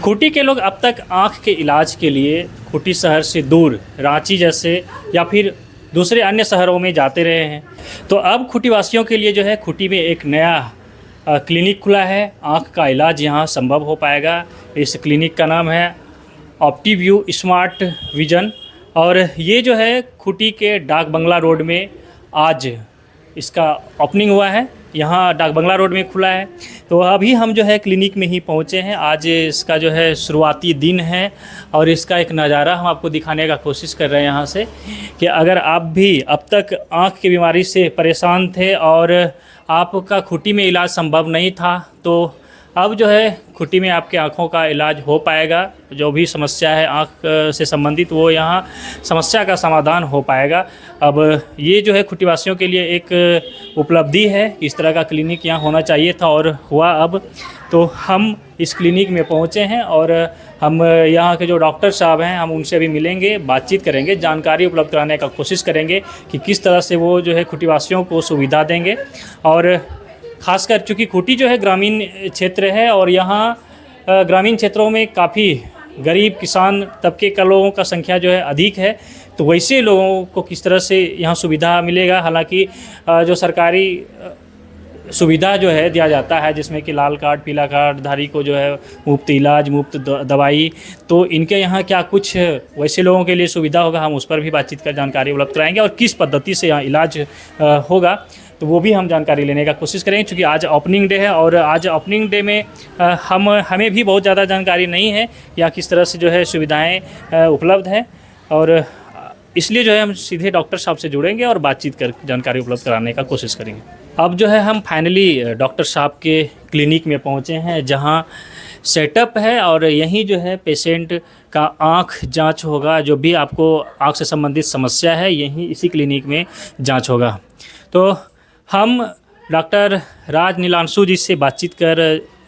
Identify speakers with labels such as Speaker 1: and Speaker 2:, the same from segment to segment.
Speaker 1: खूंटी के लोग अब तक आँख के इलाज के लिए खूंटी शहर से दूर रांची जैसे या फिर दूसरे अन्य शहरों में जाते रहे हैं। तो अब खूंटी वासियों के लिए जो है खूंटी में एक नया क्लिनिक खुला है। आँख का इलाज यहाँ संभव हो पाएगा। इस क्लिनिक का नाम है ऑप्टीव्यू स्मार्ट विजन और ये जो है खूंटी के डाक बंगला रोड में आज इसका ओपनिंग हुआ है। यहाँ डाक बंगला रोड में खुला है। तो अभी हम जो है क्लिनिक में ही पहुँचे हैं। आज इसका जो है शुरुआती दिन है और इसका एक नज़ारा हम आपको दिखाने का कोशिश कर रहे हैं यहाँ से कि अगर आप भी अब तक आँख की बीमारी से परेशान थे और आपका खूंटी में इलाज संभव नहीं था, तो अब जो है खूंटी में आपके आँखों का इलाज हो पाएगा। जो भी समस्या है आँख से संबंधित वो यहाँ समस्या का समाधान हो पाएगा। अब ये जो है खूंटी वासियों के लिए एक उपलब्धि है। इस तरह का क्लिनिक यहाँ होना चाहिए था और हुआ अब। तो हम इस क्लिनिक में पहुँचे हैं और हम यहाँ के जो डॉक्टर साहब हैं हम उनसे भी मिलेंगे, बातचीत करेंगे, जानकारी उपलब्ध कराने का कोशिश करेंगे कि किस तरह से वो जो है खूंटी वासियों को सुविधा देंगे। और ख़ासकर चूँकि खूंटी जो है ग्रामीण क्षेत्र है और यहाँ ग्रामीण क्षेत्रों में काफ़ी गरीब किसान तबके का लोगों का संख्या जो है अधिक है। तो वैसे लोगों को किस तरह से यहाँ सुविधा मिलेगा। हालांकि जो सरकारी सुविधा जो है दिया जाता है जिसमें कि लाल कार्ड पीला कार्ड धारी को जो है मुफ्त इलाज मुफ्त दवाई, तो इनके यहाँ क्या कुछ वैसे लोगों के लिए सुविधा होगा, हम उस पर भी बातचीत कर जानकारी उपलब्ध कराएंगे और किस पद्धति से यहाँ इलाज होगा तो वो भी हम जानकारी लेने का कोशिश करेंगे। क्योंकि आज ओपनिंग डे है और आज ओपनिंग डे में हमें भी बहुत ज़्यादा जानकारी नहीं है या किस तरह से जो है सुविधाएं उपलब्ध हैं और इसलिए जो है हम सीधे डॉक्टर साहब से जुड़ेंगे और बातचीत कर जानकारी उपलब्ध कराने का कोशिश करेंगे। अब जो है हम फाइनली डॉक्टर साहब के क्लिनिक में पहुंचे हैं जहां सेटअप है और यहीं जो है पेशेंट का आँख जांच होगा। जो भी आपको आँख से संबंधित समस्या है यहीं इसी क्लिनिक में जांच होगा। तो हम डॉक्टर राज नीलांशु जी से बातचीत कर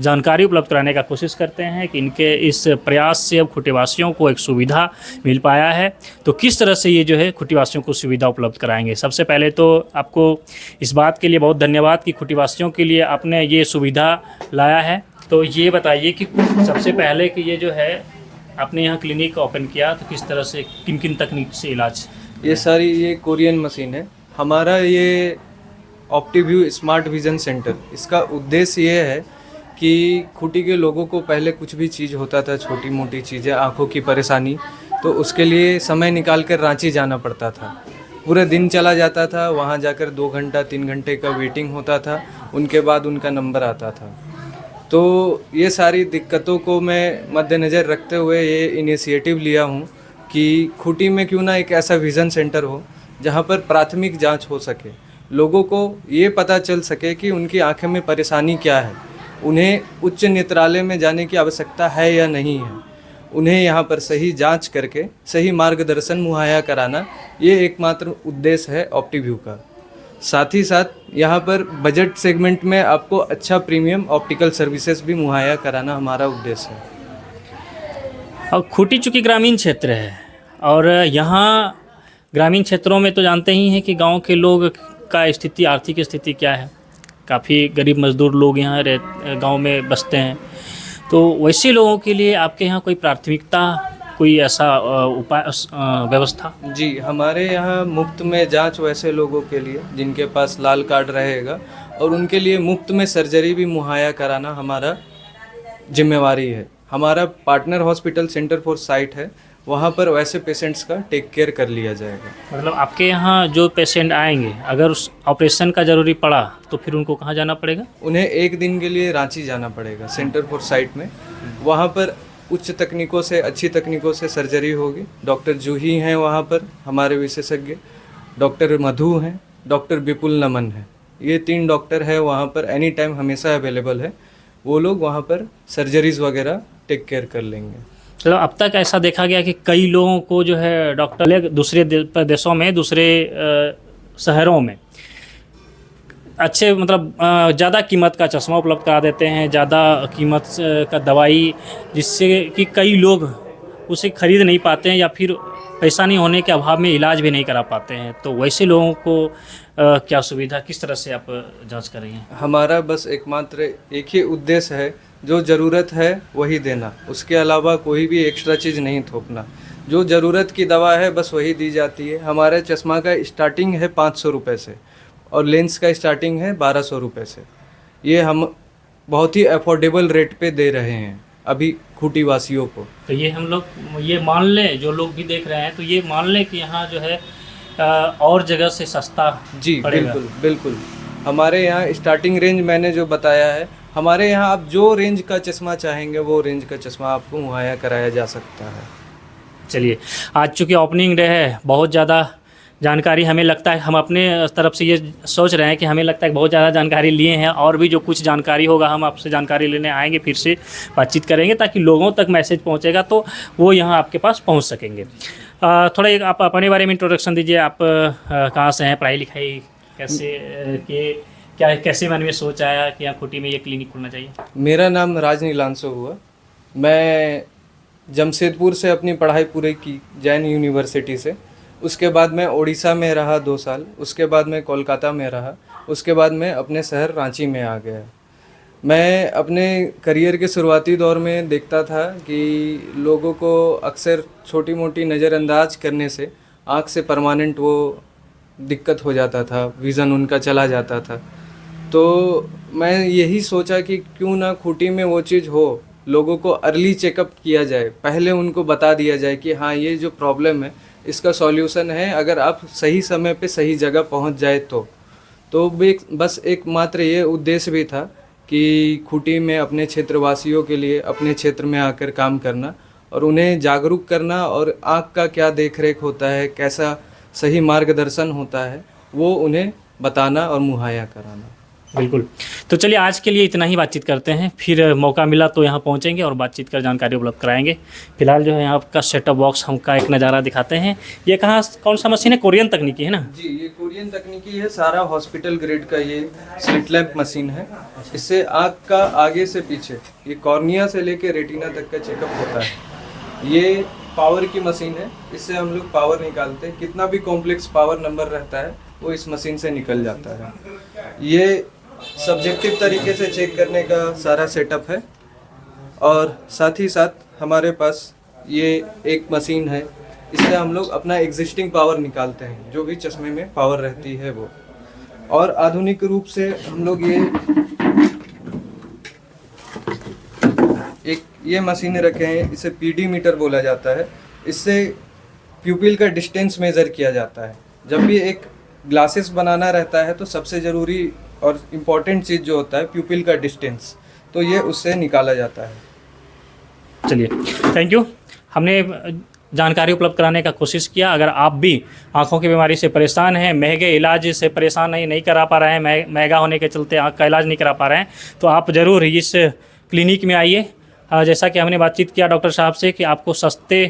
Speaker 1: जानकारी उपलब्ध कराने का कोशिश करते हैं कि इनके इस प्रयास से अब खूंटीवासियों को एक सुविधा मिल पाया है। तो किस तरह से ये जो है खूंटीवासियों को सुविधा उपलब्ध कराएंगे। सबसे पहले तो आपको इस बात के लिए बहुत धन्यवाद कि खूंटीवासियों के लिए आपने ये सुविधा लाया है। तो ये बताइए कि सबसे पहले कि ये जो है आपने यहाँ क्लिनिक ओपन किया तो किस तरह से किन किन तकनीक से इलाज।
Speaker 2: ये कोरियन मशीन है हमारा। ये ऑप्टीव्यू स्मार्ट विजन सेंटर, इसका उद्देश्य ये है कि खूंटी के लोगों को पहले कुछ भी चीज़ होता था, छोटी मोटी चीज़ें, आँखों की परेशानी, तो उसके लिए समय निकाल कर रांची जाना पड़ता था। पूरा दिन चला जाता था, वहाँ जाकर 2 घंटा 3 घंटे का वेटिंग होता था, उनके बाद उनका नंबर आता था। तो ये सारी दिक्कतों को मैं मद्देनज़र रखते हुए ये इनिशिएटिव लिया हूँ कि खूंटी में क्यों ना एक ऐसा विज़न सेंटर हो जहाँ पर प्राथमिक जाँच हो सके, लोगों को ये पता चल सके कि उनकी आँखें में परेशानी क्या है, उन्हें उच्च नेत्रालय में जाने की आवश्यकता है या नहीं है, उन्हें यहाँ पर सही जांच करके सही मार्गदर्शन मुहैया कराना, ये एकमात्र उद्देश्य है ऑप्टीव्यू का। साथ ही साथ यहाँ पर बजट सेगमेंट में आपको अच्छा प्रीमियम ऑप्टिकल सर्विसेज भी मुहैया कराना हमारा उद्देश्य है।
Speaker 1: और खूंटी चूँकि ग्रामीण क्षेत्र है और यहाँ ग्रामीण क्षेत्रों में तो जानते ही हैं कि गाँव के लोग का स्थिति, आर्थिक स्थिति क्या है। काफ़ी गरीब मजदूर लोग यहाँ गांव में बसते हैं। तो वैसे लोगों के लिए आपके यहाँ कोई प्राथमिकता, कोई ऐसा उपाय व्यवस्था?
Speaker 2: जी, हमारे यहाँ मुफ्त में जांच वैसे लोगों के लिए जिनके पास लाल कार्ड रहेगा और उनके लिए मुफ्त में सर्जरी भी मुहैया कराना हमारा जिम्मेवारी है। हमारा partner hospital centre for site है, वहाँ पर वैसे पेशेंट्स का टेक केयर कर लिया जाएगा।
Speaker 1: मतलब आपके यहाँ जो पेशेंट आएंगे अगर उस ऑपरेशन का ज़रूरी पड़ा तो फिर उनको कहाँ जाना पड़ेगा?
Speaker 2: उन्हें 1 दिन के लिए रांची जाना पड़ेगा सेंटर फॉर साइट में। वहाँ पर उच्च तकनीकों से, अच्छी तकनीकों से सर्जरी होगी। डॉक्टर जूही हैं वहाँ पर हमारे विशेषज्ञ, डॉक्टर मधु हैं, डॉक्टर विपुल नमन हैं। ये 3 डॉक्टर है वहाँ पर एनी टाइम हमेशा अवेलेबल है। वो लोग वहाँ पर सर्जरीज़ वगैरह टेक केयर कर लेंगे।
Speaker 1: चलो, अब तक ऐसा देखा गया कि कई लोगों को जो है डॉक्टर दूसरे प्रदेशों में, दूसरे शहरों में अच्छे मतलब ज़्यादा कीमत का चश्मा उपलब्ध करा देते हैं, ज़्यादा कीमत का दवाई, जिससे कि कई लोग उसे खरीद नहीं पाते हैं या फिर पैसा नहीं होने के अभाव में इलाज भी नहीं करा पाते हैं। तो वैसे लोगों को क्या सुविधा, किस तरह से आप जांच कर रही हैं?
Speaker 2: हमारा बस एकमात्र एक ही उद्देश्य है जो ज़रूरत है वही देना, उसके अलावा कोई भी एक्स्ट्रा चीज़ नहीं थोपना। जो ज़रूरत की दवा है बस वही दी जाती है। हमारे चश्मा का स्टार्टिंग है 500 रुपये से और लेंस का स्टार्टिंग है 1200 रुपये से। ये हम बहुत ही अफोर्डेबल रेट पे दे रहे हैं अभी खूंटी वासियों को।
Speaker 1: तो ये हम लोग ये मान लें, जो लोग भी देख रहे हैं तो ये मान लें कि यहाँ जो है और जगह से सस्ता
Speaker 2: जी
Speaker 1: पड़ेगा।
Speaker 2: बिल्कुल बिल्कुल। हमारे यहाँ स्टार्टिंग रेंज मैंने जो बताया है, हमारे यहाँ आप जो रेंज का चश्मा चाहेंगे वो रेंज का चश्मा आपको मुहैया कराया जा सकता है।
Speaker 1: चलिए, आज चूँकि ओपनिंग डे है, बहुत ज़्यादा जानकारी हमें लगता है, हम अपने तरफ से ये सोच रहे हैं कि हमें लगता है कि बहुत ज़्यादा जानकारी लिए हैं, और भी जो कुछ जानकारी होगा हम आपसे जानकारी लेने आएंगे, फिर से बातचीत करेंगे ताकि लोगों तक मैसेज पहुंचेगा तो वो यहाँ आपके पास पहुंच सकेंगे। थोड़ा एक आप अपने बारे में इंट्रोडक्शन दीजिए। आप कहाँ से हैं, पढ़ाई लिखाई कैसे के क्या, कैसे मन में सोच आया कि यहाँ खूंटी में ये क्लिनिक खुलना चाहिए?
Speaker 2: मेरा नाम राज नीलांशु हुआ। मैं जमशेदपुर से अपनी पढ़ाई पूरी की जैन यूनिवर्सिटी से। उसके बाद मैं उड़ीसा में रहा 2 साल, उसके बाद मैं कोलकाता में रहा, उसके बाद मैं अपने शहर रांची में आ गया। मैं अपने करियर के शुरुआती दौर में देखता था कि लोगों को अक्सर छोटी मोटी नज़रअंदाज करने से आँख से परमानेंट वो दिक्कत हो जाता था, विज़न उनका चला जाता था। तो मैं यही सोचा कि क्यों ना खूंटी में वो चीज़ हो, लोगों को अर्ली चेकअप किया जाए, पहले उनको बता दिया जाए कि हाँ ये जो प्रॉब्लम है इसका सॉल्यूशन है, अगर आप सही समय पे सही जगह पहुंच जाए तो बस एकमात्र ये उद्देश्य भी था कि खूंटी में अपने क्षेत्रवासियों के लिए अपने क्षेत्र में आकर काम करना और उन्हें जागरूक करना, और आँख का क्या देख रेख होता है, कैसा सही मार्गदर्शन होता है, वो उन्हें बताना और मुहैया कराना।
Speaker 1: बिल्कुल। तो चलिए, आज के लिए इतना ही बातचीत करते हैं, फिर मौका मिला तो यहाँ पहुँचेंगे और बातचीत कर जानकारी उपलब्ध कराएंगे। फिलहाल जो है यहाँ का सेटअप बॉक्स हमका एक नज़ारा दिखाते हैं। ये कहाँ, कौन सा मशीन है? कोरियन तकनीकी है ना
Speaker 2: जी, ये कोरियन तकनीकी है, सारा हॉस्पिटल ग्रेड का ये स्लिट लैम्प मशीन है। इससे आँख का आगे से पीछे, ये कॉर्निया से लेके रेटिना तक का चेकअप होता है। ये पावर की मशीन है, इससे हम लोग पावर निकालते हैं, कितना भी कॉम्प्लेक्स पावर नंबर रहता है वो इस मशीन से निकल जाता है। ये सब्जेक्टिव तरीके से चेक करने का सारा सेटअप है, और साथ ही साथ हमारे पास ये एक मशीन है, इससे हम लोग अपना एग्जिस्टिंग पावर निकालते हैं, जो भी चश्मे में पावर रहती है वो। और आधुनिक रूप से हम लोग ये मशीन रखे हैं, इसे पीडी मीटर बोला जाता है। इससे प्यूपिल का डिस्टेंस मेज़र किया जाता है। जब भी एक ग्लासेस बनाना रहता है तो सबसे ज़रूरी और इम्पॉर्टेंट चीज़ जो होता है प्यूपिल का डिस्टेंस, तो ये उससे निकाला जाता है।
Speaker 1: चलिए, थैंक यू। हमने जानकारी उपलब्ध कराने का कोशिश किया। अगर आप भी आँखों की बीमारी से परेशान हैं, महंगे इलाज से परेशान नहीं करा पा रहे हैं, महंगा होने के चलते आँख का इलाज नहीं करा पा रहे हैं, तो आप ज़रूर इस क्लिनिक में आइए। जैसा कि हमने बातचीत किया डॉक्टर साहब से कि आपको सस्ते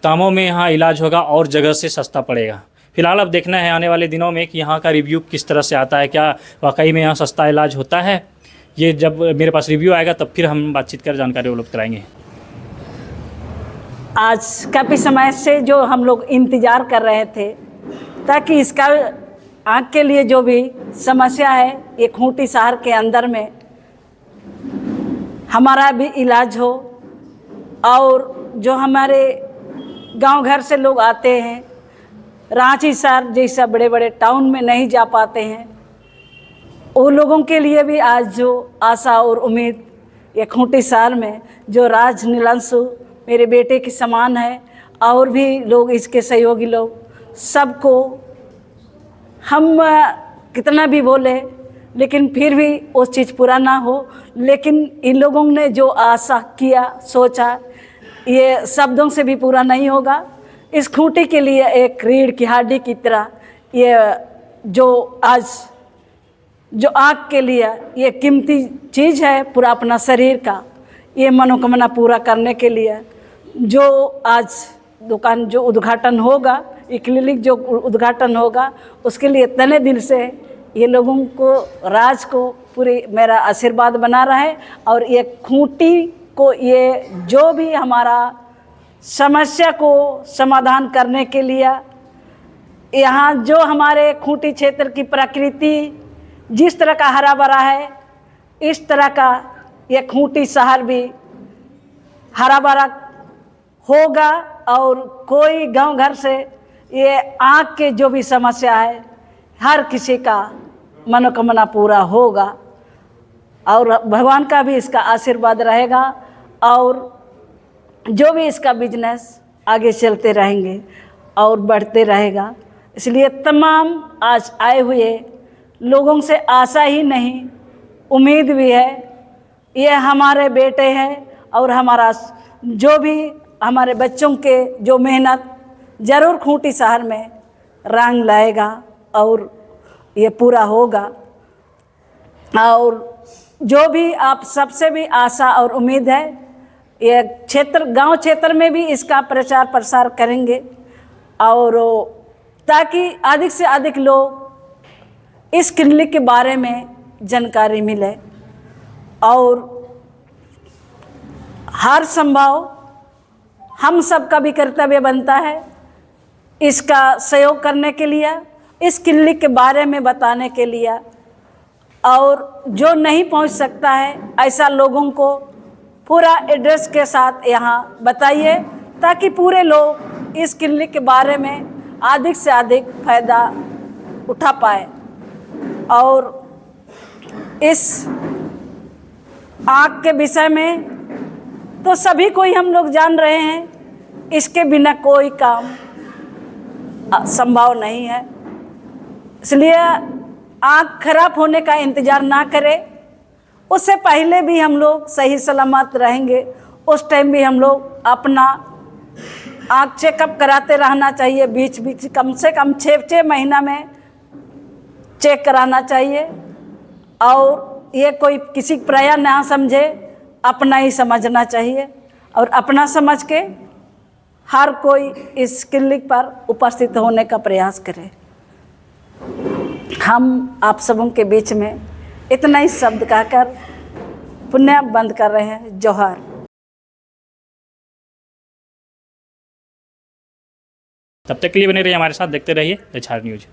Speaker 1: दामों में यहाँ इलाज होगा और जगह से सस्ता पड़ेगा। फिलहाल अब देखना है आने वाले दिनों में कि यहाँ का रिव्यू किस तरह से आता है, क्या वाकई में यहाँ सस्ता इलाज होता है। ये जब मेरे पास रिव्यू आएगा तब फिर हम बातचीत कर जानकारी उपलब्ध कराएंगे।
Speaker 3: आज काफ़ी समय से जो हम लोग इंतज़ार कर रहे थे ताकि इसका आँख के लिए जो भी समस्या है, ये खूंटी शहर के अंदर में हमारा भी इलाज हो, और जो हमारे गांव घर से लोग आते हैं, रांची शहर जैसा बड़े बड़े टाउन में नहीं जा पाते हैं, वो लोगों के लिए भी आज जो आशा और उम्मीद ये खूंटी शहर में जो राज नीलांशु मेरे बेटे के समान है, और भी लोग इसके सहयोगी लोग, सबको हम कितना भी बोले लेकिन फिर भी वो चीज़ पूरा ना हो, लेकिन इन लोगों ने जो आशा किया, सोचा, ये शब्दों से भी पूरा नहीं होगा। इस खूंटी के लिए एक रीढ़ की हड्डी की तरह ये जो आज जो आँख के लिए ये कीमती चीज़ है, पूरा अपना शरीर का ये मनोकामना पूरा करने के लिए जो आज दुकान जो उद्घाटन होगा, ये क्लिनिक जो उद्घाटन होगा, उसके लिए इतने दिन से ये लोगों को, राज को पूरी मेरा आशीर्वाद बना रहा है। और ये खूंटी को, ये जो भी हमारा समस्या को समाधान करने के लिए, यहाँ जो हमारे खूंटी क्षेत्र की प्रकृति जिस तरह का हरा भरा है, इस तरह का ये खूंटी शहर भी हरा भरा होगा और कोई गांव घर से ये आँख के जो भी समस्या है हर किसी का मनोकामना पूरा होगा और भगवान का भी इसका आशीर्वाद रहेगा और जो भी इसका बिजनेस आगे चलते रहेंगे और बढ़ते रहेगा। इसलिए तमाम आज आए हुए लोगों से आशा ही नहीं उम्मीद भी है, ये हमारे बेटे हैं और हमारा जो भी हमारे बच्चों के जो मेहनत ज़रूर खूंटी शहर में रंग लाएगा और ये पूरा होगा। और जो भी आप सबसे भी आशा और उम्मीद है, ये क्षेत्र गांव क्षेत्र में भी इसका प्रचार प्रसार करेंगे और ताकि अधिक से अधिक लोग इस क्लिनिक के बारे में जानकारी मिले और हर संभव हम सबका भी कर्तव्य बनता है इसका सहयोग करने के लिए, इस क्लिनिक के बारे में बताने के लिए। और जो नहीं पहुंच सकता है ऐसा लोगों को पूरा एड्रेस के साथ यहाँ बताइए ताकि पूरे लोग इस क्लिनिक के बारे में अधिक से अधिक फ़ायदा उठा पाए। और इस आँख के विषय में तो सभी कोई हम लोग जान रहे हैं, इसके बिना कोई काम संभव नहीं है। इसलिए आँख खराब होने का इंतज़ार ना करें, उससे पहले भी हम लोग सही सलामत रहेंगे, उस टाइम भी हम लोग अपना आँख चेकअप कराते रहना चाहिए। बीच बीच कम से कम 6 महीना में चेक कराना चाहिए और ये कोई किसी पराया ना समझे, अपना ही समझना चाहिए और अपना समझ के हर कोई इस क्लिनिक पर उपस्थित होने का प्रयास करे। हम आप सबों के बीच में इतना ही शब्द कहकर पुण्य बंद कर रहे हैं। जोहार।
Speaker 1: तब तक के लिए बने रहिए हमारे साथ, देखते रहिए द छार न्यूज।